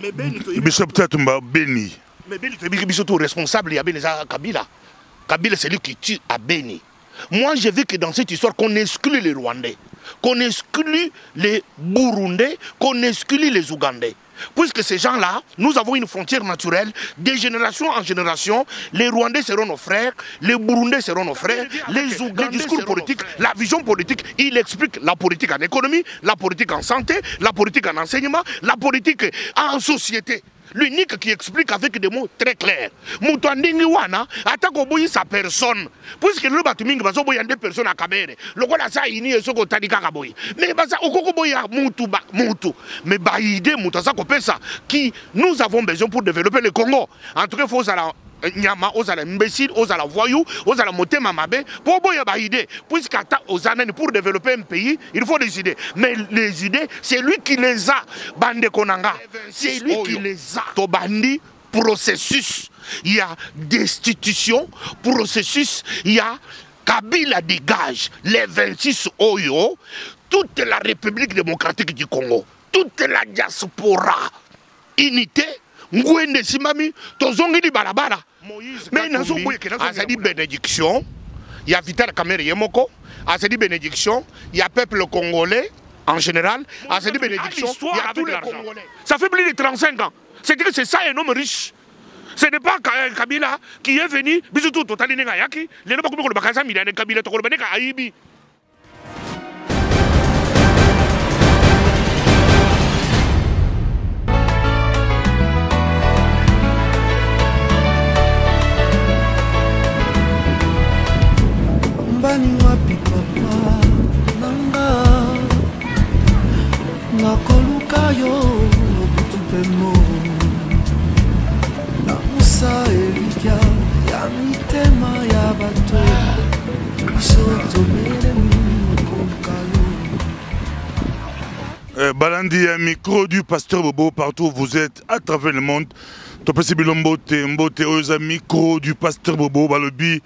Mais Beni, Bishop Tchatumba, Beni. Mais Beni, tu es surtout responsable, il y a Beni Kabila. Kabila, c'est lui qui tue à Beni. Moi, je veux que dans cette histoire, qu'on exclue les Rwandais, qu'on exclue les Burundais, qu'on exclue les Ougandais. Puisque ces gens-là, nous avons une frontière naturelle, de génération en génération, les Rwandais seront nos frères, les Burundais seront nos frères, les Ougandais, le discours politique, la vision politique, il explique la politique en économie, la politique en santé, la politique en enseignement, la politique en société. L'unique qui explique avec des mots très clairs. Moutouandingi wana, attaque au sa personne. Puisque le batumingi baso boy des personnes à Kabere. Le roi la sa ini et soko tadika kaboy. Mais basa okoko boy a moutou. Mais baïde moutasa kopesa qui nous avons besoin pour développer le Congo. En tout cas, il faut Nyama, aux imbéciles, aux voyous, aux motema mabe, pour boya baïde. Puisqu'ata aux années pour développer un pays, il faut des idées. Mais les idées, c'est lui qui les a. Bande Konanga. C'est lui qui les a. Tobandi, processus. Il y a destitution, processus. Il y a Kabila dégage. Les 26 Oyo, toute la République démocratique du Congo, toute la diaspora, unité. Ngwende simami tozongi di barabara mais nazo boye a dit bénédiction il y a Vital Kamerhe Yemoko a dit bénédiction il y a peuple congolais en général a dit bénédiction il y a tous les Congolais. Ça fait plus de 35 ans. C'est-à-dire que c'est ça un homme riche. Ce n'est pas Kabila qui est venu bisoutou totali nenga yaki les no bakumi ko bakasa milane Kabila to ko baneka aibi. Bani wapi papa nanga nakoluka yo butupemo na musa elikia ya mitema ya bato biso mere mukoluka yo. Balandi, un micro du pasteur Bobo partout où vous êtes à travers le monde. Topesi Bilombote, Mbote, aux micro du pasteur Bobo, Balobi.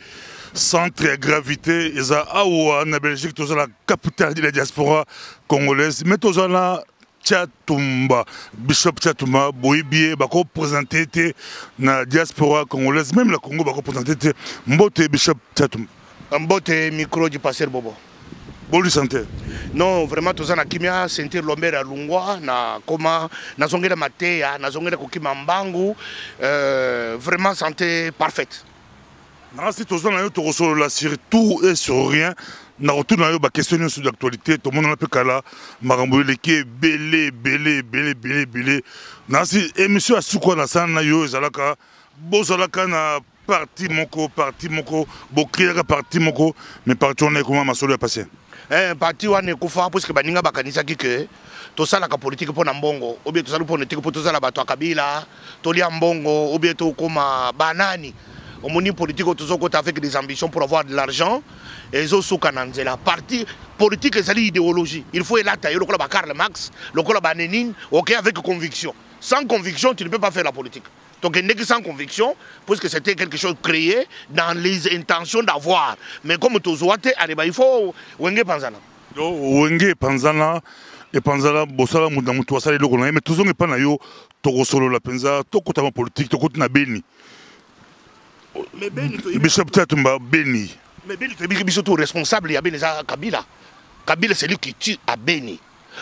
Centre de gravité, ils ont Aoua, en Belgique, tous la capitale de la diaspora congolaise, mais tous la Tchatumba, Bishop Tchatumba, Boibie, bako présenté na diaspora congolaise, même la Congo bako présenté Mbote Bishop Tchatumba. Mbote micro du pasteur Bobo. Bonne santé. Non, vraiment tous na kimia sentir l'omber à Lungwa na koma na zongela matea na zongela kokima mbangu vraiment santé parfaite. Si tu as sur tout et sur rien, tu as question sur l'actualité, tout le monde a pu kala, Maramboué qui est belé. Si émission à Soukwa na sana yo zalaka, bozalaka na parti moko, bokriaka parti moko, mais parti on est comment ma solo passé. Parti on est kufa parce que baninga bakanisa que to sala ka politique pour Mbongo, ou bien to sala politique pour to sala bato Kabila, to lia Mbongo, ou bien to koma banani. Au monde politique, avec des ambitions pour avoir de l'argent. Et la partie politique, c'est l'idéologie. Il faut la tailler, le Karl Marx, le Lénine, ok, avec conviction. Sans conviction, tu ne peux pas faire la politique. Donc, il n'est que sans conviction, puisque c'était quelque chose créé dans les intentions d'avoir. Mais comme tu as il faut Wenge Panzana. Wenge Panzana, et Panzana, Bossala, Moudamoutou, Assali, le Golan, mais tout le monde n'est pas naïo, Togo Solo, la Penza, Toko Tama politique, Toko Beni. Mais Beni, Bishop Tchatumba, Beni. Mais Beni, tu es surtout responsable, il y a Beni Kabila. Kabila, c'est lui qui tue à Beni.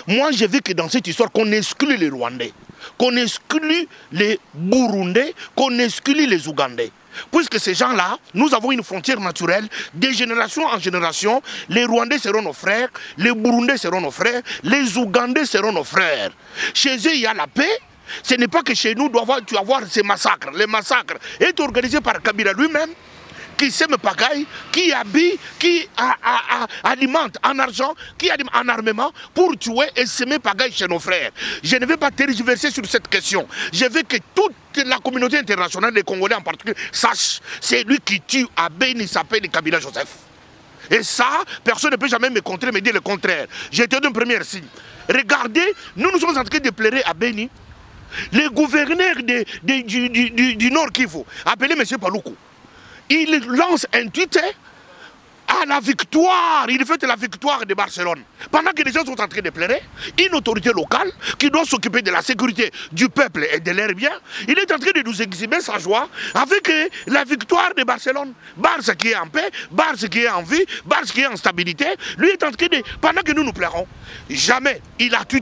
Moi, je veux que dans cette histoire, qu'on exclue les Rwandais, qu'on exclue les Burundais, qu'on exclue les Ougandais. Puisque ces gens-là, nous avons une frontière naturelle, de génération en génération, les Rwandais seront nos frères, les Burundais seront nos frères, les Ougandais seront nos frères. Chez eux, il y a la paix. Ce n'est pas que chez nous, tu vas voir ces massacres. Les massacres sont organisés par Kabila lui-même, qui sème pagaille, qui habille, qui alimente en argent, qui alimente en armement pour tuer et semer pagaille chez nos frères. Je ne vais pas tergiverser sur cette question. Je veux que toute la communauté internationale, les Congolais en particulier, sache, c'est lui qui tue à Beni, il s'appelle Kabila Joseph. Et ça, personne ne peut jamais me contrer, me dire le contraire. J'ai été d'un premier signe. Regardez, nous sommes en train de pleurer à Beni. Le gouverneur du Nord Kivu, appelé M. Paloukou, il lance un tweet à la victoire, il fête la victoire de Barcelone. Pendant que les gens sont en train de pleurer, une autorité locale qui doit s'occuper de la sécurité du peuple et de leurs biens, il est en train de nous exhiber sa joie avec la victoire de Barcelone. Barça qui est en paix, Barça qui est en vie, Barça qui est en stabilité, lui est en train de... Pendant que nous nous pleurons, jamais il a tué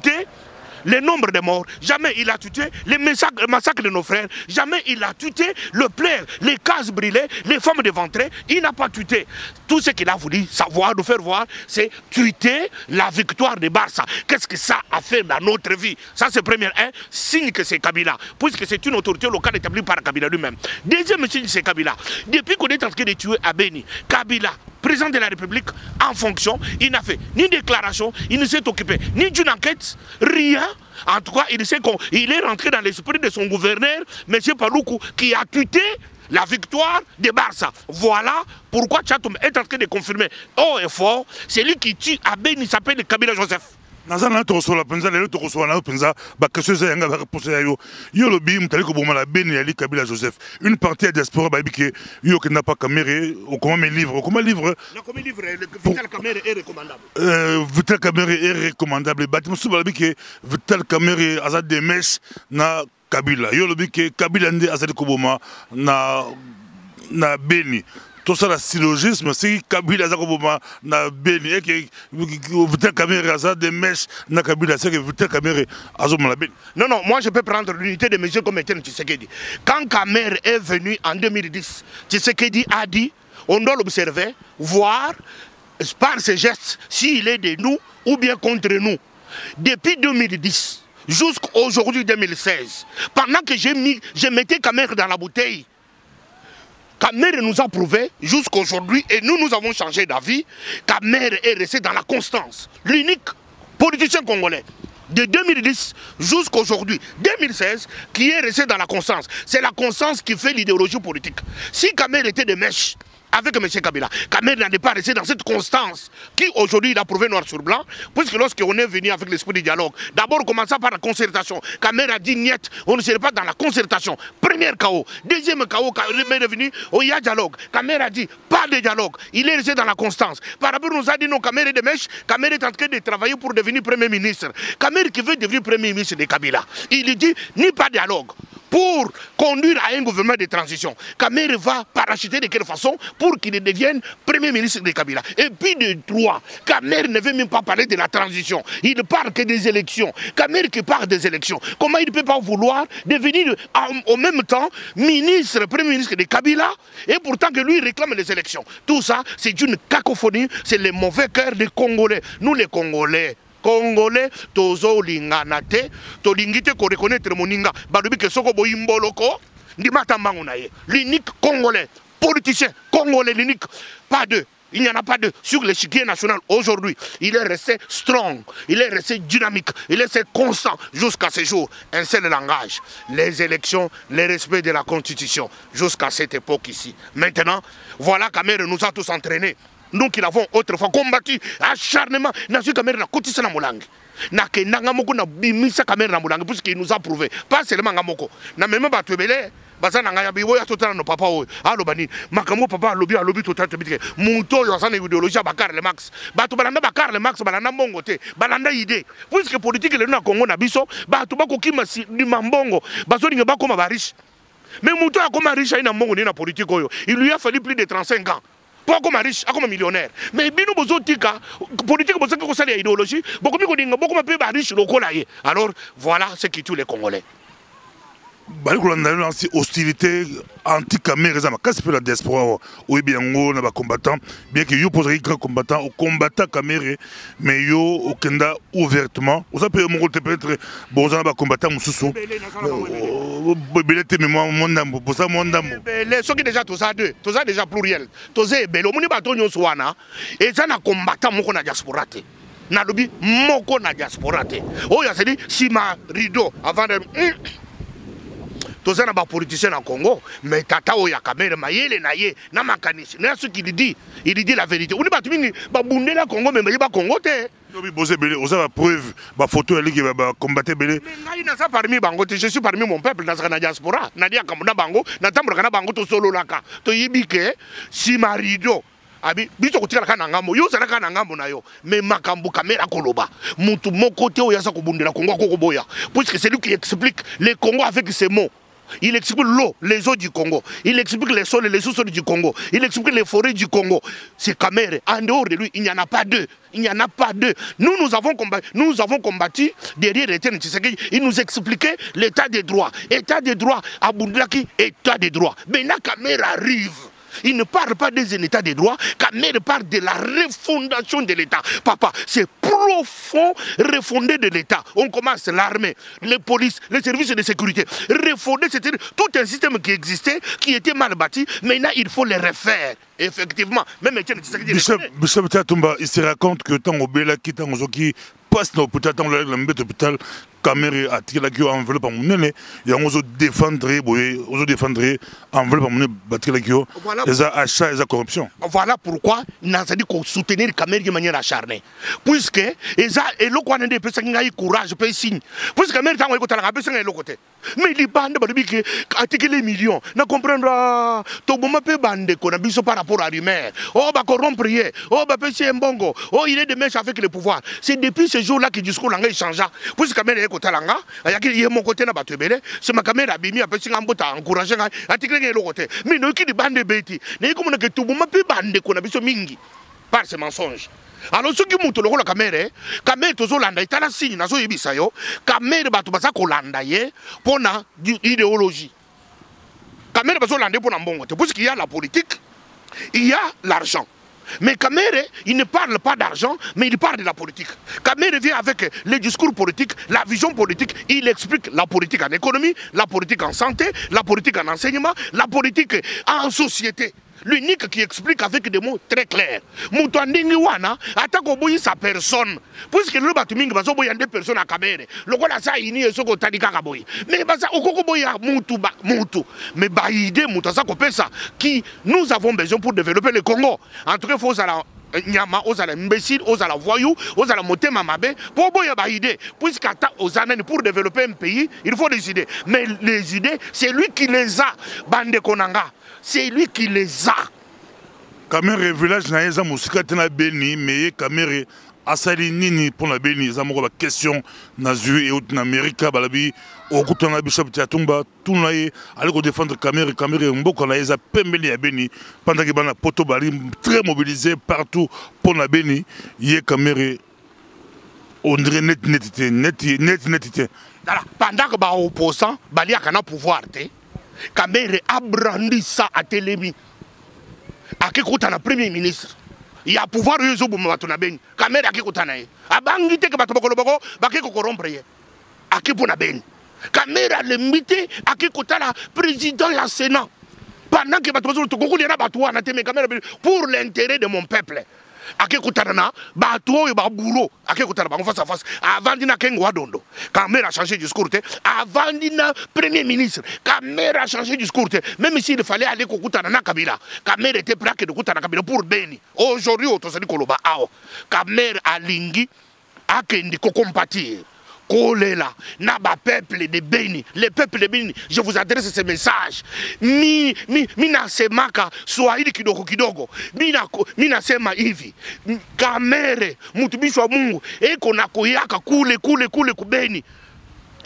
le nombre de morts, jamais il a tué les massacres de nos frères, jamais il a tué le plaire, les cases brûlées, les femmes déventrées, il n'a pas tué. Tout ce qu'il a voulu savoir, nous faire voir, c'est tuer la victoire de Barça. Qu'est-ce que ça a fait dans notre vie? Ça c'est premier signe que c'est Kabila, puisque c'est une autorité locale établie par Kabila lui-même. Deuxième signe, c'est Kabila. Depuis qu'on est en train de tuer Abeni, Kabila, président de la République, en fonction, il n'a fait ni déclaration, il ne s'est occupé ni d'une enquête, rien. En tout cas, il est rentré dans l'esprit de son gouverneur, M. Paloukou, qui a tué la victoire de Barça. Voilà pourquoi Tchatoum est en train de confirmer haut et fort, c'est lui qui tue Abeni, il s'appelle Kabila Joseph. Nazana tokosola penza lelo tokosola na penza ba question za yanga ba réponse ya yo lobi mutali ko bomala Beni Ali Kabila Joseph une partie de diaspora ba biki yo que n'a pas caméré au comment livre Vital Caméré est recommandable Vital Caméré est recommandable bâtiment sous ba biki Vital Caméré azad de mèches na Kabila yo lobi que Kabila ndi azad ko boma na Beni. Tout ça, le syllogisme, c'est Kabila Zakoboma na Beni, et que Vital Caméré a des mèches na Kabila, c'est que Vital Caméré a la Beni. Non, non, moi je peux prendre l'unité de mesure comme Étienne Tshisekedi. Quand Caméré est venu en 2010, Tshisekedi a dit, on doit l'observer, voir par ses gestes s'il est de nous ou bien contre nous. Depuis 2010 jusqu'à aujourd'hui 2016, pendant que je mettais Caméré dans la bouteille, Caméré nous a prouvé jusqu'aujourd'hui, et nous avons changé d'avis, Caméré est resté dans la constance. L'unique politicien congolais de 2010 jusqu'à aujourd'hui, 2016, qui est resté dans la constance. C'est la constance qui fait l'idéologie politique. Si Caméré était de mèche avec M. Kabila, Caméré n'en est pas resté dans cette constance qui aujourd'hui il a prouvé noir sur blanc, puisque lorsqu'on est venu avec l'esprit du dialogue, d'abord commençant par la concertation, Caméré a dit niet, on ne serait pas dans la concertation. Premier chaos. Deuxième chaos, Caméré est venu, il y a dialogue. Caméré a dit pas de dialogue, il est resté dans la constance. Par rapport, nous a dit non, Caméré de mèche, Caméré est en train de travailler pour devenir Premier ministre. Caméré qui veut devenir Premier ministre de Kabila, il dit ni pas de dialogue. Pour conduire à un gouvernement de transition, Caméré va parachuter de quelle façon pour qu'il devienne Premier ministre de Kabila. Et puis de droit, Caméré ne veut même pas parler de la transition. Il ne parle que des élections. Caméré qui parle des élections. Comment il ne peut pas vouloir devenir en même temps Premier ministre de Kabila, et pourtant que lui réclame les élections. Tout ça, c'est une cacophonie, c'est le mauvais cœur des Congolais. Nous les Congolais, tozo lingana te, to lingite ko reconnaître moninga, balubi ke soko boyimboloko, ndimata mbangu na ye. L'unique Congolais, politicien Congolais, l'unique, pas deux. Il n'y en a pas deux. Sur l'échiquier national aujourd'hui, il est resté strong, il est resté dynamique, il est resté constant jusqu'à ce jour. Un seul langage, les élections, le respect de la Constitution, jusqu'à cette époque ici. Maintenant, voilà Caméré nous a tous entraînés. Nous qui l'avons autrefois combattu acharnement, n'a su Caméré na kotisa na molangi. Na kenanga moko na bimisa Caméré na molangi, puisqu'il nous a prouvé. Pas seulement ngamoko. Na même ba tuebele, bazana ngaya biwo ya totala no papa oyo. Alo bani, makamo papa lobi totala tebitike. Muto yo sana idéologie Bakar le Max. Bato balanda Bakar le Max balanda mbongo te, balanda idée. Puisque politique le na Congo na biso, bato bako kima si ni mambongo, bazo ninga bako mabarish. Mais muto ya koma riche ina mbongo ni na politique oyo. Il lui a fallu plus de 35 ans. Pas comme riche, comme millionnaire. Mais bino bozotika, politique bozotika ko sala idéologie, beaucoup mi ko dinga, beaucoup ma pe ba riche lokola ye. Alors voilà ce qui tue les Congolais. Hostilité anti-Caméré, qu'est-ce que la diaspora ou bien on a combattant, bien que yo poserait grand combattant au combattant Caméré, mais yo au Kenda ouvertement, vous avez peut-être bon ça va combattant Moussou. Belete mais mon dame, pour ça mon dame. Ce qui déjà tous ça deux, tous ça déjà pluriel. Tous ça bello, moni bato nyo swana et ça na combattant moko na diaspora te. Na lobi moko na diaspora te. Oh ya c'est dit si ma rideau avant de tous les politiciens en Congo, mais Tata Oya Caméré, Mayele Naye, Namakanisi, ce qu'il dit, il dit la vérité. On n'est pas tout le monde, la Congo, mais il n'y a pas Congo. Vous avez la preuve, la photo, elle qui va combattre. Je suis parmi mon peuple dans la diaspora. Nadia Kamuna Bango, Natambrana Bango, to solo laka. To yibike, si marido. abi biso kotikala kana ngambo yo zala kana ngambo na yo mais makambo caméra koloba mutu moko te oya sa kobundela Congo kokoboya puisque c'est lui qui explique les Congo avec ses mots. Il explique l'eau, les eaux du Congo. Il explique les sols et les sous-sols du Congo. Il explique les forêts du Congo. C'est Kamere. En dehors de lui, il n'y en a pas deux. Il n'y en a pas deux. Nous avons combattu derrière Etienne Tshisekedi. Il nous expliquait l'état des droits. État des droits à Boundlaki, état des droits. Maintenant, Kamere arrive. Il ne parle pas des états de droit, Kamere parle de la refondation de l'État. Papa, c'est profond refonder de l'État. On commence l'armée, les polices, les services de sécurité. Refonder, c'est-à-dire tout un système qui existait, qui était mal bâti. Maintenant, il faut les refaire. Effectivement, même Etienne Tshisekedi. Bishop Tchatumba, il se raconte que tant au Belaki, tant aux Oki, passe dans l'hôpital, tant l'hôpital, Kamere a tiré la gueule enveloppe à mon nez, et on ose défendre, enveloppe à mon nez, battre la gueule, les achats et la corruption. Voilà pourquoi il n'a pas dit qu'on soutenir Kamere de manière acharnée. Puisque, et le quoi des personnes qui ont courage, peut signe. Puisque Kamere est en côté, la personne est de l'autre côté. Mais les bandes, qui ont les millions, ne comprendra tout le monde peut bande qu'on a besoin par rapport à l'humain. Oh, bah, corrompre, oh, bah, c'est un bongo, oh, il est de mèche avec le pouvoir. C'est depuis ce jour-là que le discours a changé. Puisque Kamere est côté langa, il y a mon côté na batubele, c'est ma caméra bimi après si ngambota encourager article ngelo côté. Mais nous qui de bande beti, ne comme que tout monde peut bande qu'on a biso mingi par ces mensonges. Alors ceux qui montent le caméra tozo landa itala signe nazo yebisa yo, caméra batu basa ko landa ye pona idéologie. Caméra bazo landa pona mbongo te parce qu'il y a la politique, il y a l'argent. Mais Kamere, il ne parle pas d'argent, mais il parle de la politique. Kamere vient avec les discours politiques, la vision politique. Il explique la politique en économie, la politique en santé, la politique en enseignement, la politique en société. L'unique qui explique avec des mots très clairs. Moutouandingi wana, attaque au sa personne. Puisque le batumingi baso boy des personnes à Kamere. Le quoi la sa ini et soko tadika kaboy. Mais basa okoko boya moutou. Mais baïde moutou sa kopesa qui nous avons besoin pour développer le Congo. En tout cas, il faut ça. Nyama, aux imbéciles, aux voyous, aux motema mabe, pour boya baïde. Puisqu'ata aux années pour développer un pays, il faut des idées. Mais les idées, c'est lui qui les a. Bande Konanga. C'est lui qui les a. Kamere village na yeza musika tena beni mais Kamere asali nini pour la beni za moko ba question na zu et autre na Amerika balabi okutanga Bishop Tchatumba tuna ye aller ko défendre Kamere mboko na yeza pembeli ya beni pendant que bana poto bali très mobilisé partout pour la beni ye Kamere on dirait net. Pendant que ba opposant bali akana pouvoir te Kamere a brandi ça à Télémi. A kikuta na premier ministre. Il y a pouvoir yuzo buma batuna beni. Kamere a kikuta na ye. A bangi te ke batoboko loboko ba ke ko corrompre ye. A kipuna beni. Kamere a limité a kikuta la président ya Sénat. Pendant que batoboko to kokuli na batwa na teme Kamere pour l'intérêt de mon peuple. Ake kutarana batuo ba boulot ake kutara ba face à face avant dina kengo wadondo Kamere a changé de discours avant dina premier ministre Kamere a changé de discours même s'il fallait aller kokutana na Kabila Kamere était prêt de kutana Kabila pour Beni aujourd'hui autosali koloba ao Kamere a lingi akendi ko compatir Kolela, Naba peuple de Beni, le peuple de Beni, je vous adresse ce message. Mina semaka swahili kidogo, mina sema hivi. Kamere, mutubishwa Mungu, eko na koyaka kule kubeni.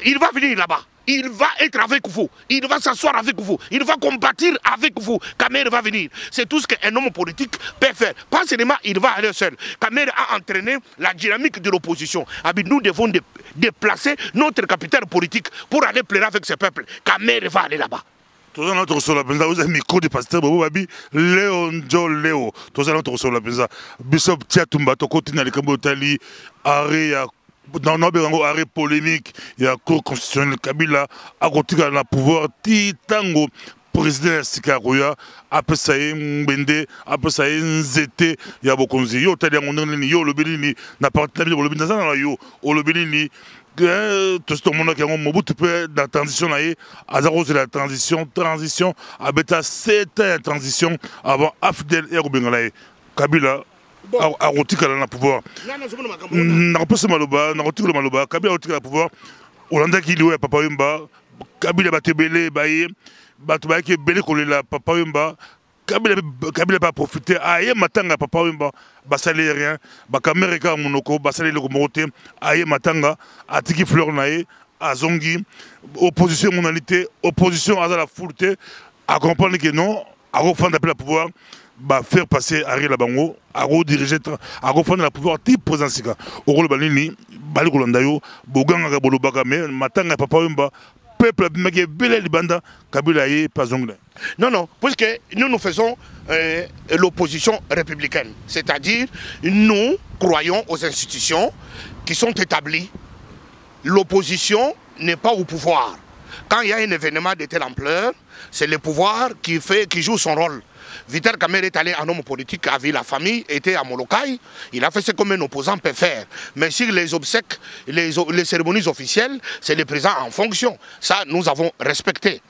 Il va venir là-bas. Il va être avec vous. Il va s'asseoir avec vous. Il va compatir avec vous. Kamere va venir. C'est tout ce qu'un homme politique peut faire. Pas seulement il va aller seul. Kamere a entraîné la dynamique de l'opposition. Nous devons déplacer notre capital politique pour aller plaire avec ce peuple. Kamere va aller là-bas. Tous les autres sur la penza, vous avez micro du pasteur Bobo Babi, Léon John Léo. Tous les autres sur la penza, Bishop Tchatumba, to continue avec Kambotali, arrêt dans nos arrêt polémique, il y a cour constitutionnelle Kabila, à côté de la pouvoir, Titango, président Sikarouya, après ça y est Mbende, après ça y est Nzete, il y a beaucoup de gens, yo, t'as dit, yo, le Béni, n'a pas de le Béni, yo, le Béni, tout le monde qui a un mot de la transition, à zéro de la transition, à bêta 7 ans de transition, avant Afdel et Rubengalaï, Kabila. A rotika na pouvoir. Na pas maloba, na rotika maloba, Kabila rotika na pouvoir. Olanda ki liwe papa yemba, Kabila batebele baye, batu ba ke bele kolela papa yemba, Kabila pas profiter aye matanga papa wimba basali rien bakamere ka monoko basali le komote aye matanga atiki fleur nae azongi opposition monalité opposition à la foule à comprendre que non à refonder la pouvoir ba faire passer Ariel Bango à rediriger à refonder la pouvoir type président au rôle balini bali kolandayo boganga ka bolobaka mais matanga papa wimba peuple mege bele libanda Kabila ye pas zongle. Non, non, puisque nous faisons l'opposition républicaine. C'est-à-dire, nous croyons aux institutions qui sont établies. L'opposition n'est pas au pouvoir. Quand il y a un événement de telle ampleur, c'est le pouvoir qui joue son rôle. Vital Kamerhe est allé en homme politique, a vu la famille, était à Molokai. Il a fait ce qu'un opposant peut faire. Mais sur les obsèques, les cérémonies officielles, c'est le président en fonction. Ça, nous avons respecté.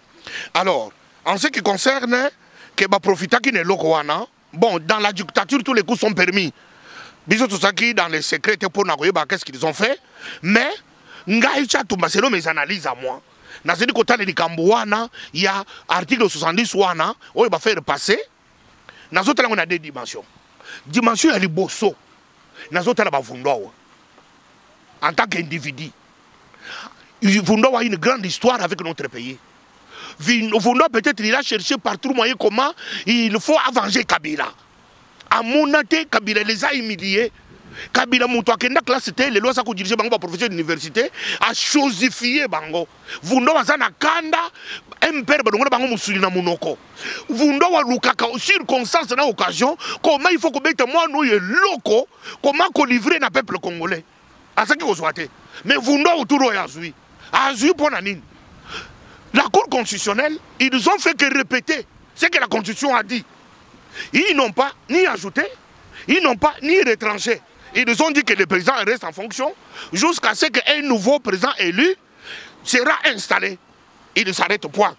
Alors, en ce qui concerne que profita qui n'est lokoana, bon, dans la dictature, tous les coups sont permis. Bisous tout ça qui dans les secrets pour n'avoir qu'est-ce qu'ils ont fait. Mais, c'est mes analyses à moi. Dans ce côté de Kambouana, il y a article 70 wana, où il va faire passer. Dans ce on a deux dimensions. Dimension elle est bosso. Dans ce on a Vundowa. En tant qu'individu. Vundowa a une grande histoire avec notre pays. Vundowa peut-être il a cherché par tout moyen comment il faut avenger Kabila. À Monate, Kabila les a humiliés. Kabila Moutoua Kenda classe c'était les lois qui dirigeaient Bango professeur d'université a chosifié Bango. Vundo Wazana Kanda, Impère Bango Bango Moussulina Mounoko. Vundo Walukaka, circonstance na occasion, comment il faut que mette moi nous est loco, comment qu'on livre na peuple congolais. À ce que vous souhaitez. Mais Vundo autour Azui. Azui pour Nanine. La Cour constitutionnelle, ils ont fait que répéter ce que la Constitution a dit. Ils n'ont pas ni ajouté, ils n'ont pas ni retranché. Ils nous ont dit que le président reste en fonction jusqu'à ce qu'un nouveau président élu sera installé. Il ne s'arrête point.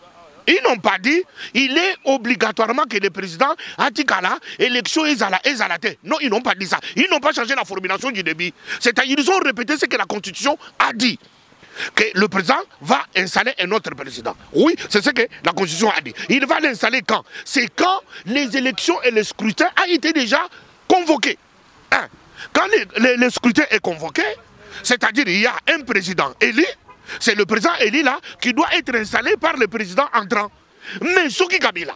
Ils n'ont pas dit il est obligatoirement que le président a dit qu'à la élection est à la tête. Non, ils n'ont pas dit ça. Ils n'ont pas changé la formulation du début. C'est-à-dire qu'ils ont répété ce que la Constitution a dit. Que le président va installer un autre président. Oui, c'est ce que la Constitution a dit. Il va l'installer quand? C'est quand les élections et le scrutin a été déjà convoqués. Hein? Quand le scrutin est convoqué, c'est-à-dire il y a un président élu, c'est le président élu là qui doit être installé par le président entrant. Mais Soki Kabila,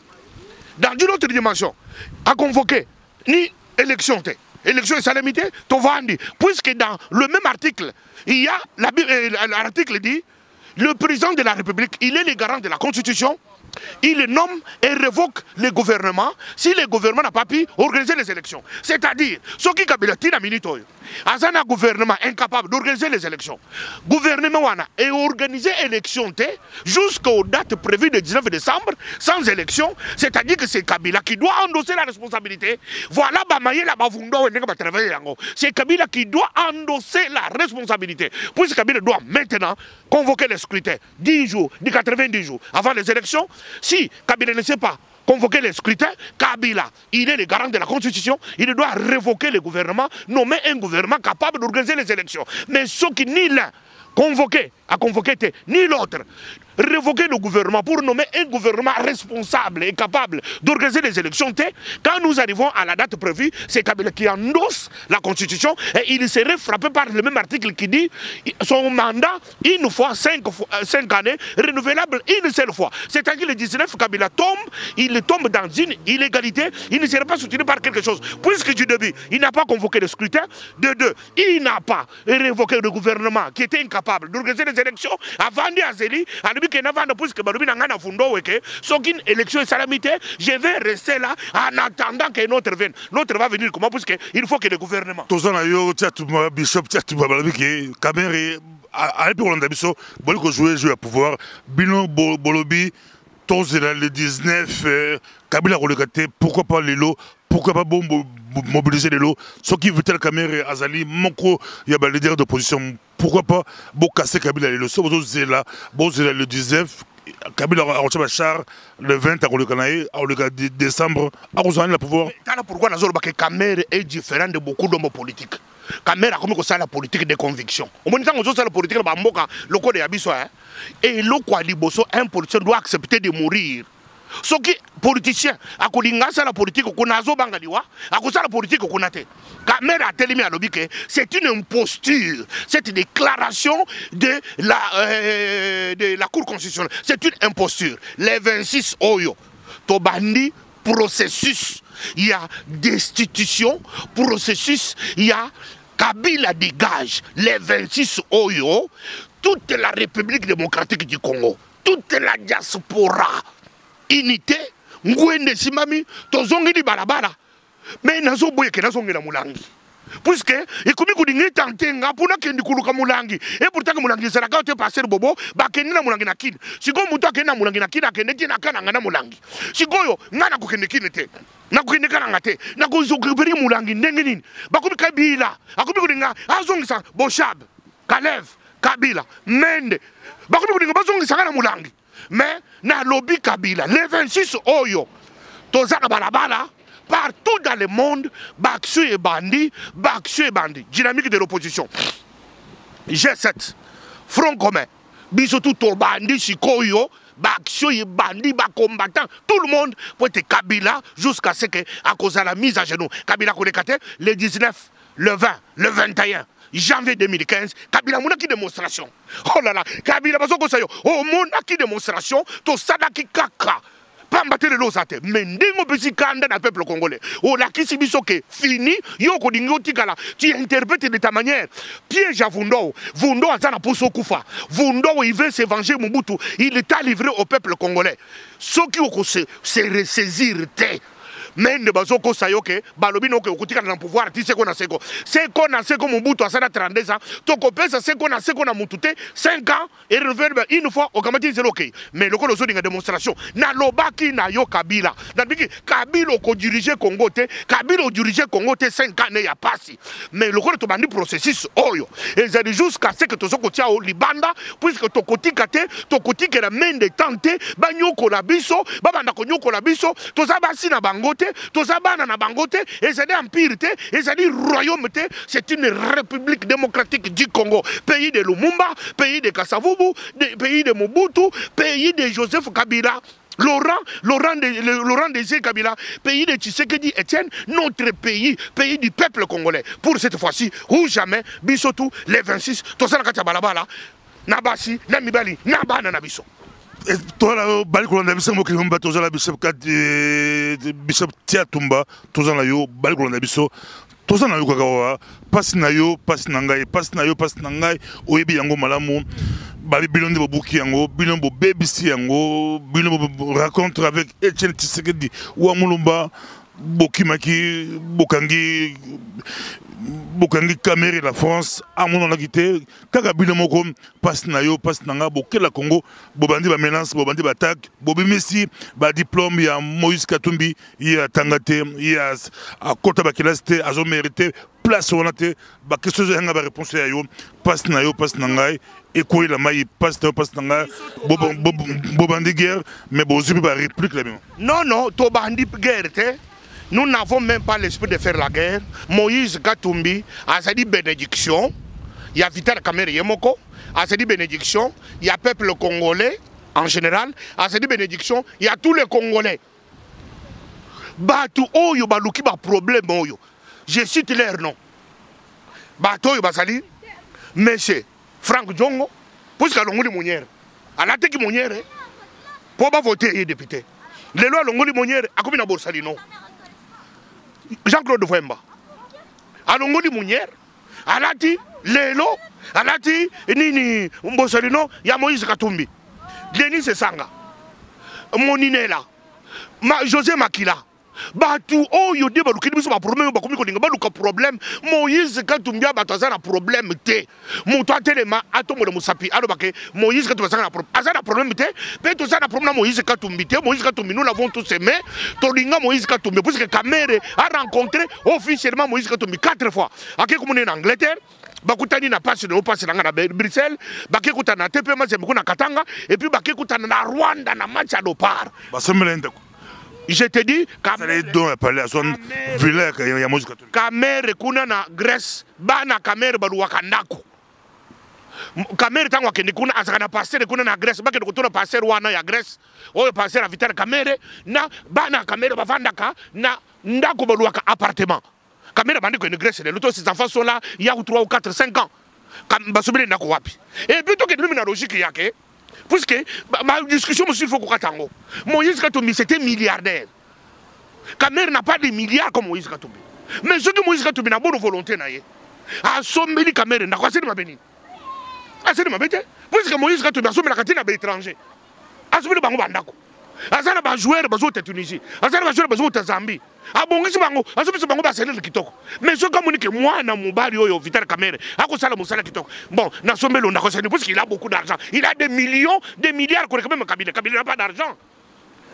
dans une autre dimension, a convoqué ni élection, élection et salamité, Tovandi, puisque dans le même article, il y a l'article dit le président de la République, il est le garant de la Constitution. Il nomme et révoque le gouvernement si le gouvernement n'a pas pu organiser les élections. C'est-à-dire, ce qui Kabila tina minito, un gouvernement incapable d'organiser les élections. Gouvernement et organiser l'élection jusqu'aux dates prévues le 19 décembre sans élection. C'est-à-dire que c'est Kabila qui doit endosser la responsabilité. Voilà, c'est Kabila qui doit endosser la responsabilité. Puisque Kabila doit maintenant convoquer les scrutins 10 jours, 90 jours avant les élections. Si Kabila ne sait pas convoquer les scrutins, Kabila, il est le garant de la Constitution, il doit révoquer le gouvernement, nommer un gouvernement capable d'organiser les élections. Mais ceux qui ni l'un a convoqué ni l'autre, révoquer le gouvernement pour nommer un gouvernement responsable et capable d'organiser les élections, quand nous arrivons à la date prévue, c'est Kabila qui endosse la Constitution et il serait frappé par le même article qui dit son mandat, une fois, 5 années, renouvelable une seule fois. C'est-à-dire que le 19, Kabila tombe, il tombe dans une illégalité, il ne serait pas soutenu par quelque chose. Puisque du début, il n'a pas convoqué le scrutin, de deux, il n'a pas révoqué le gouvernement qui était incapable d'organiser les élections avant d'Azeli, à lui qui n'a pas puisque Barubi n'a pas de sans qu'une élection est salamité, je vais rester là en attendant qu'un autre vienne. L'autre va venir comment? Puisqu'il faut que le gouvernement. Bishop, Kamerhe, à l'époque, jouer à pouvoir. Bino Bolobi, le 19, Kabila Rolekate, pourquoi pas les lots? Pourquoi pas mobiliser les lots? Ce qui veut tel Kamerhe, Azali, Moko, il y a des leaders d'opposition. Pourquoi pas casser Kabila les lots? Le 19, Kabila a reçu Bachar le 20 à décembre, à rejoindre le pouvoir. Pourquoi Kamerhe est différent de beaucoup d'hommes politiques? Kamerhe a comme ça la politique de conviction. Au moment où la politique de le code de Abisso, et le Kwaliboso, un politicien doit accepter de mourir soki politicien akolinga la politique kuna azobangaliwa akosala politique kuna te Kamere a telemi alobi que c'est une imposture cette déclaration de la Cour constitutionnelle c'est une imposture les 26 oyo tobandi processus il y a destitution processus il y a Kabila dégage les 26 oyo toute la République démocratique du Congo toute la diaspora unité ngwende simami tozongi di balabala mais nazo boye ke nazo ngela mulangi puisque ekomi kudingi tantenga puna kendi kuluka mulangi et pourtant que mulangi sera ka te passer bobo ba kendi na mulangi na kini siko muto akenda mulangi na kini akende tina kana ngana mulangi sikoyo ngana kukende kini te na kukende kana ngate na kuzokuberi mulangi ndenge nini bakomi Kabila akomi kudinga azongisa Boshab Kalev Kabila Mende bakomi kudinga bazongisa kana mulangi mais na lobby Kabila les 26 oyo tozaka balabala partout dans le monde Baksu et Bandi dynamique de l'opposition G7 Front commun biso tout Bandi Sikoyo Baksu et Bandi combattant tout le monde pour être Kabila jusqu'à ce que à cause de la mise à genoux Kabila Kodekate le 19 le 20 le 21 janvier 2015, Kabila Mounaki démonstration. Oh là là, Kabila Bazoko Sayo, oh Mounaki démonstration, to Sadaki Kaka. Pas battre le losate, mais n'engo besi kanda na peuple congolais. Oh la kisibiso ke fini, yo ko dingo tikala. Tu interprètes de ta manière. Piège à Vundo, Vundo azana poso kufa. Vundo il veut se venger Mobutu, il est à livrer au peuple congolais. Ce qui au se ressaisir te. Mais ne bazoko sayoke balobi no ke okutika na pouvoir ti seko na seko Mobutu asana 32 ans to kopesa seko na mutute 5 ans et revenir une fois au kamati zero okay mais le ko lozo dinga démonstration na lobaki na yo Kabila na biki Kabila ko diriger Congo te Kabila o diriger Congo te 5 ans ne ya pasi mais le ko to bandi processus oyo et ça jusqu'à ce que to soko tia au libanda puisque to kotika te to kotika la main de tante banyoko la biso babanda ko nyoko la biso to zabasi na bangote Tozabana na bangote, et c'est empire, et c'est royaume, c'est une république démocratique du Congo, pays de Lumumba, pays de Kasavubu, pays de Mobutu, pays de Joseph Kabila. Laurent Désiré Kabila, pays de Tshisekedi Etienne, notre pays, pays du peuple congolais. Pour cette fois-ci, ou jamais, bisotou, les 26, Tosana Katabalabala, Nabasi, Namibali, Nabana Nabiso. Toi là, Balikolanda biso mo kilomba tozala biso bishop Tiatumba tozala yo Balikolanda biso tozala yo kakawa pasi na yo pasi na ngai oyebi yango malamu bali bilonde bobuki yango bilombo bebisi yango bilombo rencontre avec Etienne Tshisekedi wa Mulumba bokimaki bokangi Cameroun la France amono na kité kaka bino moko passe na yo passe nanga bokela Congo bobandi ba menace bobandi ba attaque bobimisi ba diplôme ya Moïse Katumbi ya Tangate ya akota ba kilaste azo mérité place onate ba question nga ba réponse ya yo passe na yo passe nanga et quoi la mai passe nanga bobandi guerre mais bozubi ba réplique la même non to bandi guerre te. Nous n'avons même pas l'esprit de faire la guerre. Moïse Katumbi a dit bénédiction. Il y a Vital Kamerhe Yemoko. A dit bénédiction. Il y a peuple congolais en général. A dit bénédiction. Il y a tous les Congolais. Batu Oyo Baluki ba problème Oyo. Je cite leur nom. Batu Oyo Basali. Monsieur Franck Djongo. Puisqu'à Longoli Mounière. À la tête Mounière. Pour pas voter député. Les lois Longoli Mounière. A combien de Borsalino? Jean-Claude Vemba. Alongoli Mounière. Alati Lelo. Alati Nini Mbosalino. Ya Moïse Katumbi. Denis Sanga. Moninela. José Makila. Batu Oyo de Baluki biso ba problème ba komi ko dinga baluka problème Moïse Katumbi bataza na problème te muto atelema atomo de musapi alo bake Moïse Katumbi azana problème te pe to za na problème Moïse Katumbi te Moïse Katumbi nous l'avons tous aimé to dinga Moïse Katumbi parce que Kamere a rencontré officiellement Moïse Katumbi 4 fois ake komune en Angleterre bakutani na passe de passe na Bruxelles bakekutana na TP Mazembe na Katanga et puis bakekutana na Rwanda na match à Dopar basemelende. Je te dis, Kamere kuna na Grèce, bana Kamere balu wakandako. Kamere tango akende kuna azakana passer kuna na Grèce bakende kotuna passer wana ya Grèce oyo passer a Vital Kamerhe na bana Kamerhe bavandaka na ndako baluaka appartement. Kamerhe bandi ko Grèce les autres ces enfants sont là il y a 3 ou 4 5 ans. Basubile ndako wapi. Et puis to ke na logique yake puisque ma discussion monsieur il faut ko katango. Moïse Katumbi c'était milliardaire. Kamerhe n'a pas de milliards comme Moïse Katumbi. Mais ce que Moïse Katumbi n'a bonne volonté na ye. A sombeli Kamerhe na kwaseli mabeni. Aseli mabete puisque Moïse Katumbi a sombeli la katina ba étranger. Asubile bango bandako. Azana ba joueur bazo te Tunisie. Azana ba joueur bazo te Zambie. Abongisi bango, asubisi bango ba selele kitoko. Mais ce comme on que moi na mobali oyo Vital Kamerhe, akosala musala kitoko. Bon, na sombelo na kosani parce qu'il a beaucoup d'argent. Il a des millions, des milliards pour même Kabila. Kabila n'a pas d'argent.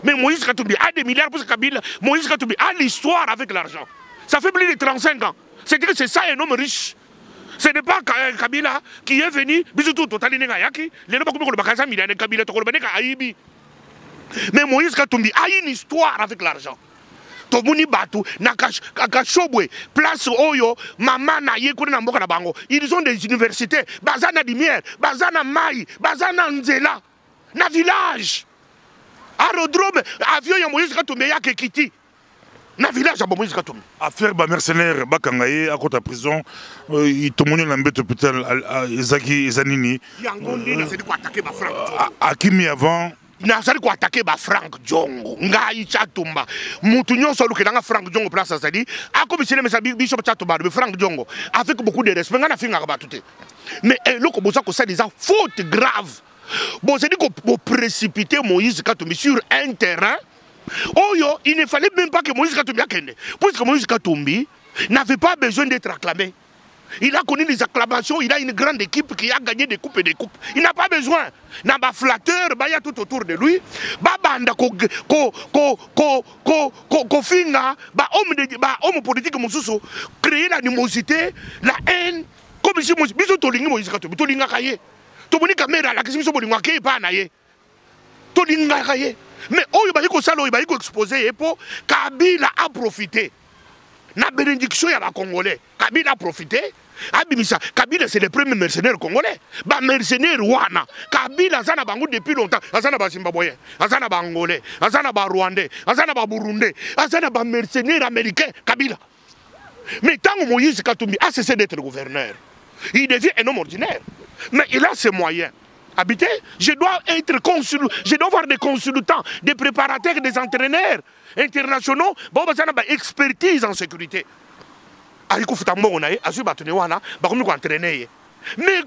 Mais Moïse Katumbi a des milliards parce que Kabila, Moïse Katumbi a l'histoire avec l'argent. Ça fait plus de 35 ans. C'est-à-dire que c'est ça un homme riche. Ce n'est pas Kabila qui est venu, bisoutou totali nenga yaki, les gens qui ont bakasa milliards Kabila to kolbaneka aibi. Mais Moïse Katumbi a une histoire avec l'argent. Tomuni batu na kashobwe place oyo mama na ye kuna mboka na bango. Ils ont des universités, bazana dimière, bazana mai, bazana nzela, na village. Aérodrome, avion ya Moïse Katumbi ya kekiti. Na village à Moïse Katumbi. Affaire ba mercenaire bakangaye à côté prison, il tomoni na mbete hôpital Ezaki Ezanini. Yangondi na c'est quoi attaquer ba Franck. Akimi avant nazali ko attaquer ba Franck Diongo ngai Chatumba mutu nyonso lukelanga Franck Diongo place azali akomisile mesa bishop Chatumba be Franck Diongo avec beaucoup de respect ngana finga ba tuté mais loko boza ko ça des faute grave bon c'est dit ko précipiter Moïse Katumbi sur un terrain oyo il ne fallait même pas que Moïse Katumbi akende puisque Moïse Katumbi n'avait pas besoin d'être acclamé. Il a connu les acclamations, il a une grande équipe qui a gagné des coupes et des coupes. Il n'a pas besoin. Il n'a pas flatteur, il y a tout autour de lui. Babanda ko finga, homme politique mususu créer l'animosité, la haine. Comme si biso tolingi Moïse Katumbi, tolinga kaye. Tomoni caméra la question bolinga kaye pa na ye. Tolinga kaye. Mais oyo ba ko sala oyo ba ko exposer epo Kabila a profité. Na bénédiction ya ba Congolais. Kabila a profité. Abimisa, Kabila c'est le premier mercenaire congolais. Ba mercenaire wana. Kabila zana bango depuis longtemps. Azana ba Zimbabwe, azana ba Angolais, azana ba Rwandais, azana ba Burundais, azana ba mercenaire américain. Kabila. Mais tant que Moïse Katumbi a cessé d'être gouverneur, il devient un homme ordinaire. Mais il a ses moyens. Habité, je dois être consul, je dois avoir des consultants, des préparateurs, des entraîneurs internationaux. Bon, bazana ba expertise en sécurité. Mais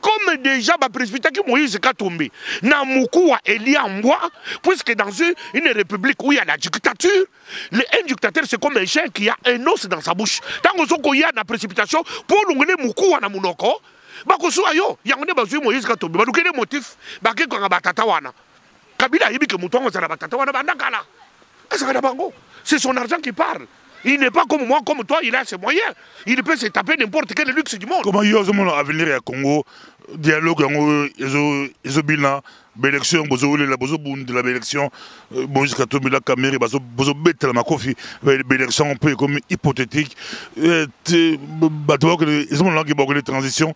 comme déjà, Moïse Katumbi, puisque dans une république où il y a la dictature, un dictateur c'est comme un chien qui a un os dans sa bouche. Tant qu'il y a la précipitation, pour l'ongler Moukouwa na Mounoko, Bakosuayo, il y a un Moïse Katumbi, il y a un motif, Kabila Yibi que Mouton was c'est son argent qui parle. Il n'est pas comme moi, comme toi, il a ses moyens. Il peut se taper n'importe quel luxe du monde. Comment il y a un avenir à Congo, dialogue, ils ont l'élection, la élection, Moïse Katumbi, la Kamerhe, la Makofi, l'élection un peu comme hypothétique. Ils ont une transition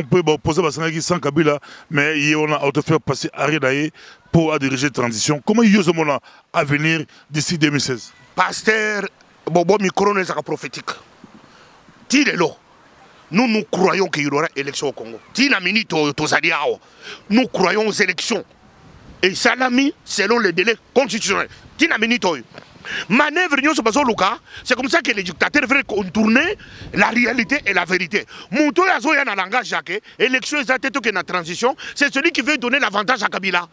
peut poser sans Kabila, mais il y a un faire passer Aridaye pour diriger la transition. Comment il y a un avenir d'ici 2016? Pasteur, Bobo micro n'est pas prophétique. Tirez-le. Nous croyons qu'il y aura élection au Congo. Nous croyons aux élections. Et ça l'a mis selon les délais constitutionnels. Manœuvre, c'est comme ça que les dictateurs veulent contourner la réalité et la vérité. Mouto yazo ya na langage Jacques, élection exacte na transition, c'est celui qui veut donner l'avantage à Kabila.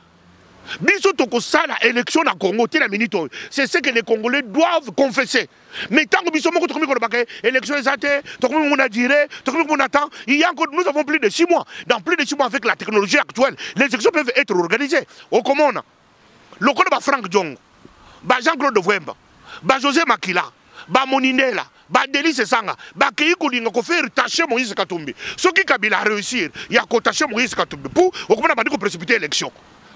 Biso toko sala élection na Congo tina minito, c'est ce que les Congolais doivent confesser. Mais tant que biso moko tokomi ko bakay élection exacte, tokomi mon a duré, tokomi mon attend, il y a encore nous avons plus de 6 mois. Dans plus de 6 mois avec la technologie actuelle, les élections peuvent être organisées. Au Comona. Le code ba Franck Diongo, ba Jean-Claude Vwemba, ba José Makila, ba Moninela, ba Delice Sanga, ba Kei Kolinga ko faire tâcher Moïse Katumbi. Ce qui Kabila a réussir, il y a ko tâcher Moïse Katumbi pour au Comona ba diko précipiter l'élection.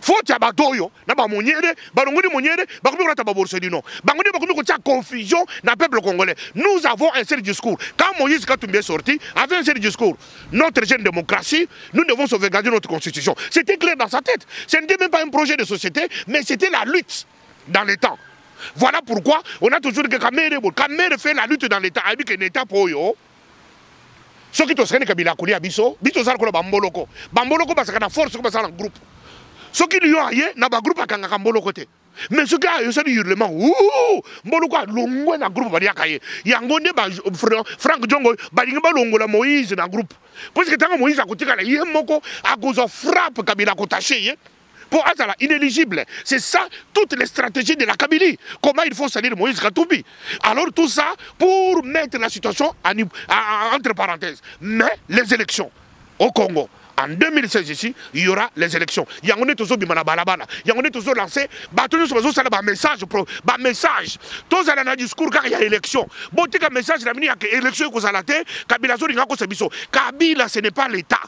faute ya batoyo na ba moniere balongoni moniere bakomi ko ta ba Borsellino bangoni bakomi ko tia confusion na peuple congolais. Nous avons un seul discours. Quand Moïse Katumbi est sorti avec un seul discours, notre jeune démocratie, nous devons sauvegarder notre constitution. C'était clair dans sa tête. Ce n'était même pas un projet de société, mais c'était la lutte dans les temps. Voilà pourquoi on a toujours dit que Kamere fait la lutte dans l'État. Avec un État pour eux. Ceux qui sont Kabila Koulia Biso, Biso Sarko Bamboloko. Bamboloko parce qu'on a force comme ça dans le groupe. Ceux qui lui ont aillé, n'a pas groupe à Kangambolo côté. Mais ceux qui ont eu le hurlement, ouh, Mboloko a longo dans le groupe Bariakaye. Yangonde, Franck Djongo, Baringba Longo, la Moïse dans le groupe. Parce que tant que Moïse a côté, il y a un moko à cause de frappe Kabila Kotaché. Pour Azala, inéligible. C'est ça, toutes les stratégies de la Kabylie. Comment il faut salir Moïse Katumbi. Alors tout ça, pour mettre la situation entre parenthèses. Mais les élections au Congo, en 2016 ici, il y aura les élections. Il y a toujours bimana balabala. Il y a toujours lancé, un message, message. Tous à un discours car il y a élection. Bon, tu as un message, il y a élection que ça l'a été. Kabila, Kabila, ce n'est pas l'État.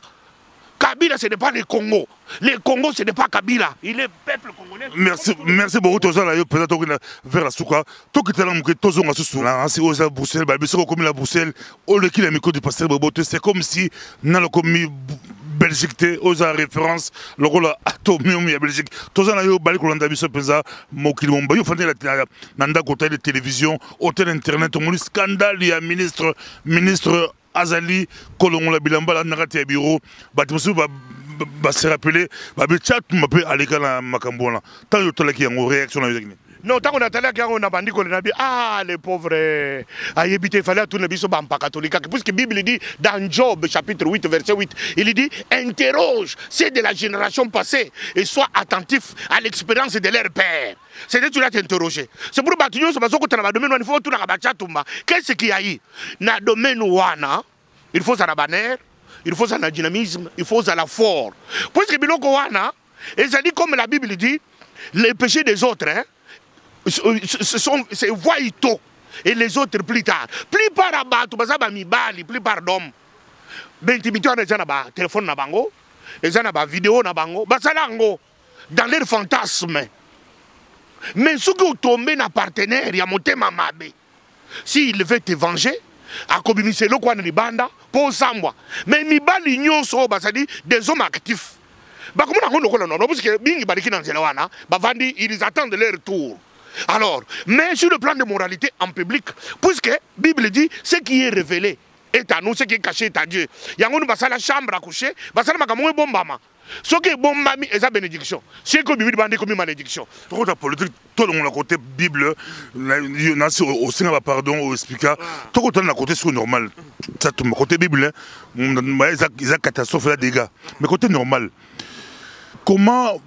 Kabila, ce n'est pas le Congo. Le Congo, ce n'est pas Kabila. Il est peuple congolais. Merci beaucoup. Tous les peut-être vers la souka. Tout qui est là, tous on a sous là. C'est aux Bruxelles, comme la Bruxelles, au le qui la micro du pasteur Bobote. C'est comme si dans le commis Belgique, aux références, le rôle atomium à Belgique. Tous on a eu balik Rolanda Biso Pesa, Mokili Mombayo, Fandé la Nanda côté de télévision, hôtel internet, on scandale, il y a ministre Azali, Kolongo la Bilamba, la Narati à bureau, Batimusu va se rappeler, va chat m'appelle à l'école à Macambona. Tant que tu as qui en réaction à l'église. Non, tant qu'on a talé qu'on a bandit qu'on a dit, ah les pauvres, à Yébité, il fallait tourner biso bampa catholique. Puisque la Bible dit dans Job chapitre 8 verset 8, il dit interroge ceux de la génération passée et sois attentif à l'expérience de leur père. C'est-à-dire tu l'as t'interroger. C'est pour bâtir ce que tu as domaine, il faut tout la qu'est-ce qu'il y a eu? Na domaine wana, il faut ça la bannière, il faut ça la dynamisme, il faut ça la fort. Puisque biloko wana, et ça dit comme la Bible dit, les péchés des autres, hein, c'est voito et les autres plus tard. Plupart abatou, bazaba mibali, plupart d'hommes. Bentimito na zana ba téléphone na bango, et zana ba vidéo na bango, basalango dans leur fantasme. Mais ceux qui ont tombé na partenaire, il y a monté mamabe. S'il veut te venger, à communiquer le coin de banda pour sambwa. Mais mibali nyonso basadi des hommes actifs. Bah comment on a non parce que bingi baliki dans zelawana, bah vandi ils attendent leur tour. Alors, mais sur le plan de moralité en public, puisque la Bible dit ce qui est révélé est à nous, ce qui est caché est à Dieu. Il y a une chambre à coucher, il y a une bombe. Ce qui est bon, c'est la bénédiction. Ce qui est Bible, c'est comme une malédiction. Tout le politique, tout le monde à côté Bible, au Sénat, pardon, au explica, tout le monde à côté c'est normal. Ça, tout le côté Bible, il y a catastrophe, il y a dégâts. Mais côté normal, comment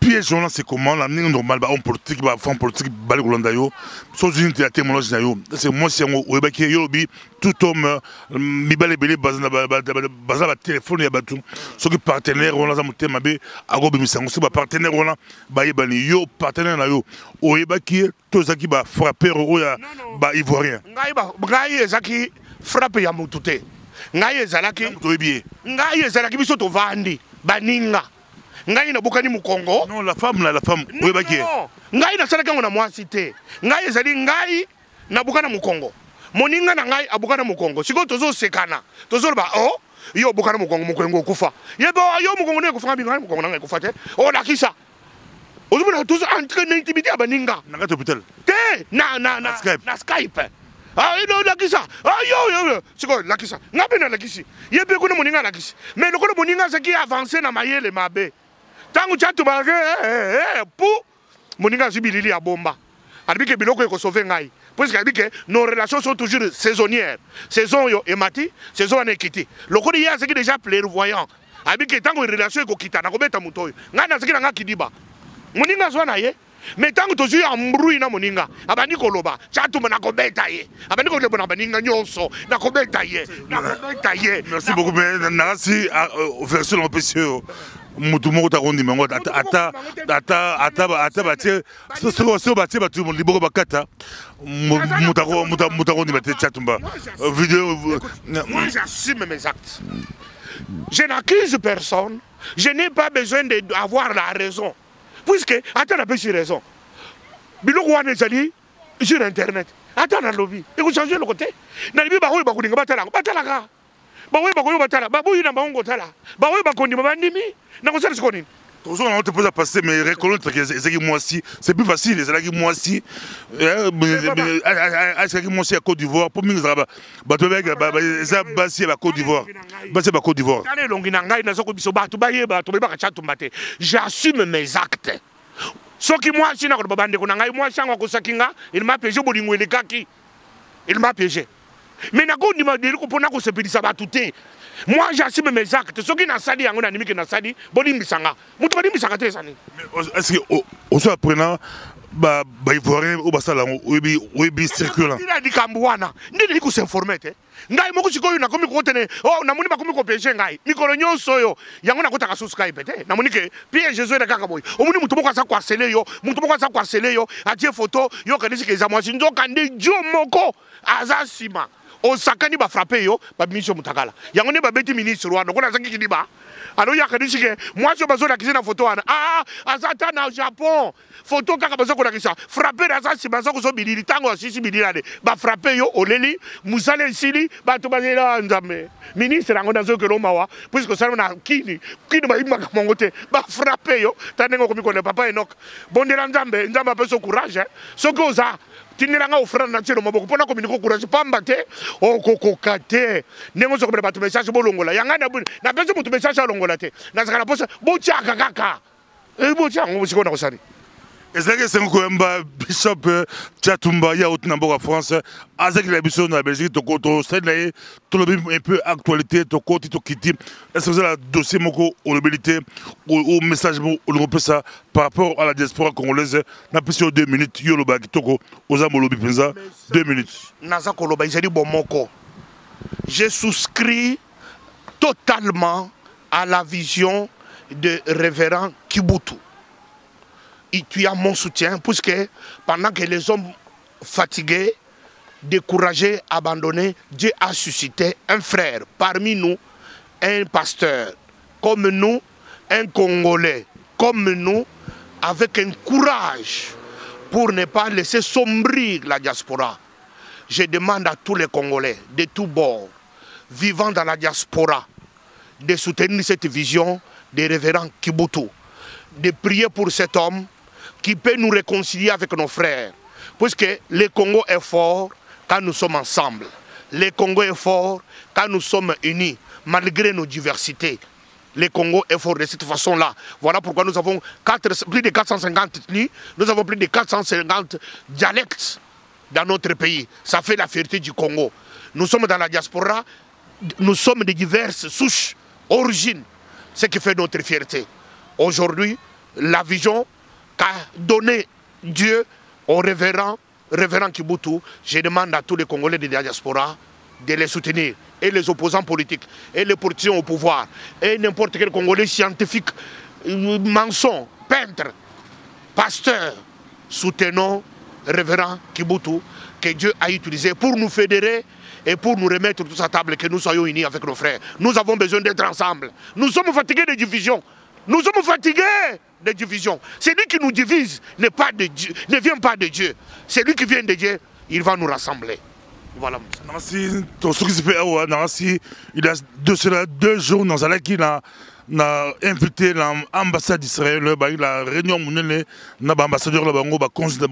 piège c'est comment la normal homme politique femme politique bali kolanda yo so unité témoignage na yo c'est moi si on ebaki yo bi tout homme mibale belé bazana ba téléphone ya batu so ki partenaire on za mutema be agobe misango so ba partenaire on ba yebani yo partenaire na yo o ebaki to zaki ba frapper o ya ba ivoirien ngai ezaki frappe ya mutute ngai ezalaki to ebie ngai ezalaki biso to vandi baninga ngai na bokani mukongo non la femme oui ba qui ngai na salaka ngona mwasi te ngai ezali ngai na bokana mukongo moninga na ngai abokana mukongo siko tozo sekana tozo ba oh yo bokana mukongo mukongo kufa yebo yo mukongo ne kufa binga mukongo ngai kufa te oh lakisa ozumuna tozo entre l'intimité abaninga na hôpital te na Skype ah non lakisa ah yo siko lakisa ngabe na lakisi yebe kuna moninga lakisi mais lokolo moninga zaki avancer na mayele mabe. Tant que tu as tout marqué, pour moninga zibilili à bomba. Albike biloko eko sauver ngai. Parce que nos relations sont toujours saisonnières. Saison yo emati, saison anekiti. Loko di ya c'est déjà clairvoyant. Albike tant que relation eko kita na kobeta mutoyo. Nga na zaki nga kidiba. Moninga zwana ye. Mais tant que tu es en bruit na moninga, abani koloba, chatu na kobeta ye. Abani koloba na baninga nyonso, na kobeta ye. Merci beaucoup mais nasi version officielle. Mutu moko takondi mango ata batie so batie batu liboko bakata mutakondi batie chatumba vidéo. Moi j'assume mes actes. Je n'accuse personne Je n'ai pas besoin d'avoir la raison. Puisque, attends un peu sur raison. Biloko wana ezali sur internet. Attends na lobby. Et vous changez le côté. Na libi ba oyo ba kulinga batala. Batala ka. Ba oyo ba koyo batala. Ba boyi na bango tala. Ba oyo ba kondi ba ndimi. Na ko sala sikoni. Toujours on te pose à passer mais reconnaître que c'est moi aussi. C'est plus facile, c'est là qui moi aussi. C'est moi aussi à Côte d'Ivoire pour mingi zaba. Ba to bega ba za basi ba Côte d'Ivoire. Basi ba Côte d'Ivoire. Tale longi na ngai na soko biso ba to ba yeba to ba ka chatu mbate. J'assume mes actes. Soki moi si na ko babande ko na ngai moi sangwa ko sakinga, il m'a piégé bolingo le kaki. Il m'a piégé. Mais na ko ndima de ko pona ko sepelisa ba tuté. Moi j'assume mes actes. Soki na sali yango na nimiki na sali, bolimbisanga. Mutu bolimbisanga te sani. Est-ce que au soit apprenant ba ivoirien ou basala oyebi circulant. Il a dit kambwana. Ndeli ko s'informer te. Ngai moko sikoyo na komi ko tene. Oh na moni ba komi ko piéger ngai. Mikolo nyonso yo. Yango na ko taka Skype te. Na moni ke piège Jésus na kaka boy. Omuni mutu moko asa kwa sele yo. Mutu moko asa kwa sele yo. Atie photo yo kanisi ke za mwasi nzoka nde jo moko aza sima. Osakani ba frappé yo ba mission mutakala yango ne ba beti ministre wana kona zangi kidiba alors ya kadisi ke moi je bazo la kizina photo wana azata na Japon photo kaka bazo kona kisa frappé na si bazo ko so bilili tango sisi bililade ba frappé yo oleli musale sili ba to bazela nzame ministre yango nazo ke lomawa puisque ça na kini ba imaka mongote ba frappé yo tanengo ko mi ko le papa Enoch bondela nzambe nzamba peso courage so ko za tiniranga ofrana na tshelo maboko pona ko miniko courage pamba te okokoka te nengo zo ko ba to message bolongola yanga na peso mutu message longola te na zakala posa bochaka kaka bochaka ngo sikona ko sani. Est-ce que c'est un Bishop Tchatumba ya autre n'importe en France avec la mission dans la Belgique to koto c'est là tout le un peu actualité to côté to quitter est-ce que vous avez un dossier moko ou l'habilité ou message ou le ça par rapport à la diaspora congolaise n'a plus 2 minutes yo lo ba kitoko aux amolobi penza 2 minutes naza koloba izali bomoko. Je souscris totalement à la vision de révérend Kibutu. Et tu as mon soutien, puisque pendant que les hommes fatigués, découragés, abandonnés, Dieu a suscité un frère parmi nous, un pasteur, comme nous, un Congolais, comme nous, avec un courage pour ne pas laisser sombrer la diaspora. Je demande à tous les Congolais, de tous bords, vivant dans la diaspora, de soutenir cette vision des révérends Kibutu, de prier pour cet homme qui peut nous réconcilier avec nos frères. Puisque le Congo est fort quand nous sommes ensemble. Le Congo est fort quand nous sommes unis, malgré nos diversités. Le Congo est fort de cette façon-là. Voilà pourquoi nous avons plus de 450 ethnies, nous avons plus de 450 dialectes dans notre pays. Ça fait la fierté du Congo. Nous sommes dans la diaspora, nous sommes de diverses souches, origines, ce qui fait notre fierté. Aujourd'hui, la vision qu'a donné Dieu au révérend Kibutu, je demande à tous les Congolais de la diaspora de les soutenir, et les opposants politiques, et les politiciens au pouvoir, et n'importe quel Congolais scientifique, maçon, peintre, pasteur, soutenons révérend Kibutu, que Dieu a utilisé pour nous fédérer et pour nous remettre tous à table, que nous soyons unis avec nos frères. Nous avons besoin d'être ensemble. Nous sommes fatigués de divisions. Nous sommes fatigués de divisions. Celui qui nous divise ne vient pas de Dieu. Celui qui vient de Dieu, il va nous rassembler. Voilà. Merci. Il y a 2 jours dans la qui n'a invité l'ambassade d'Israël, la réunion monnaie, l'ambassadeur Labango, le consul de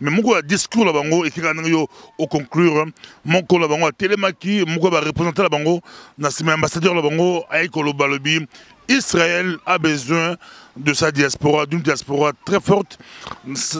mais mon discours Labango et qui au conclure, mon collègue Labango a télémaki, mon représentant Labango, l'ambassadeur Labango a écologie. Israël a besoin de sa diaspora, d'une diaspora très forte.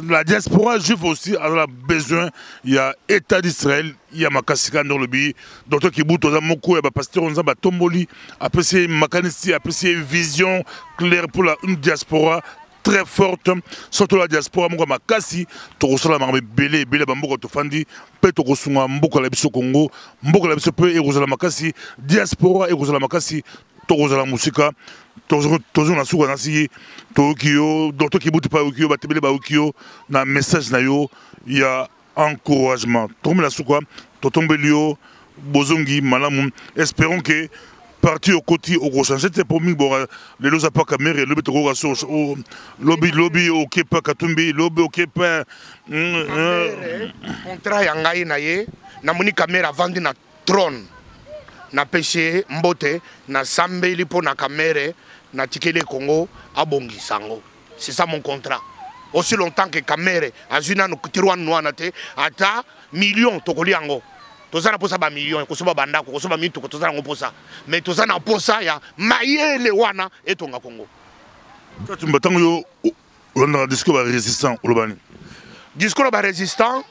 La diaspora juive aussi a besoin. Il y a l'État d'Israël, il y a Makassika dans le pays. Docteur Kibutu, il y a pasteur Onzamba Tomboli, apprécié Makanisi, apprécié vision claire pour une diaspora très forte. Surtout la diaspora, moi Makassi, Torosala Marbe Belé, Belé Bambo Tofandi, Petokosunga, Mboko la Biso Congo, Mboko la Biso Pe, et Rosala Makassi, diaspora et Rosala Makassi. Tokozala musika tozo na suka nasi Tokyo docteur Kibutu pa Tokyo batebele ba Tokyo na message na yo ya encouragement tombe la suka totombelio bozongi malamu espérons que parti au côté au gros changer c'était pour moi les lois pas caméra le beto go so lobby au kepa katumbi lobby au kepa contrat ya ngai na ye na moni caméra vandi na trône na pêché mbote na sambeli po na caméra na tikele Congo abongi sango c'est ça mon contrat aussi longtemps que caméra azuna no tiroan noana te ata million tokoli yango tozana posa ba million ko soba banda ko soba mitu ko tozana ngoposa mais tozana posa ya mayele wana etonga Congo tu mbatango yo on a discours ba résistant olobani discours ba résistant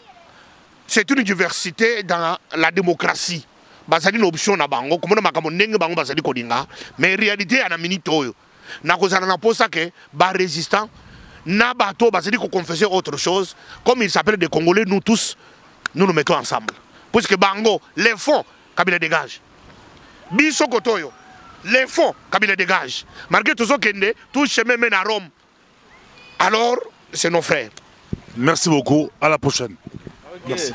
c'est une diversité dans la démocratie bazali une option na bango comme makambo ndenge bango bazali kolinga mais réalité ana minute oyo na kozana na posa que ba résistant na bato bazali ko confesser autre chose comme il s'appelle des Congolais nous tous nous nous mettons ensemble puisque bango les fonds Kabila dégage biso kotoyo les fonds Kabila dégage malgré tout ça kende tout chemin mène à Rome alors c'est nos frères. Merci beaucoup, à la prochaine. Okay. Merci.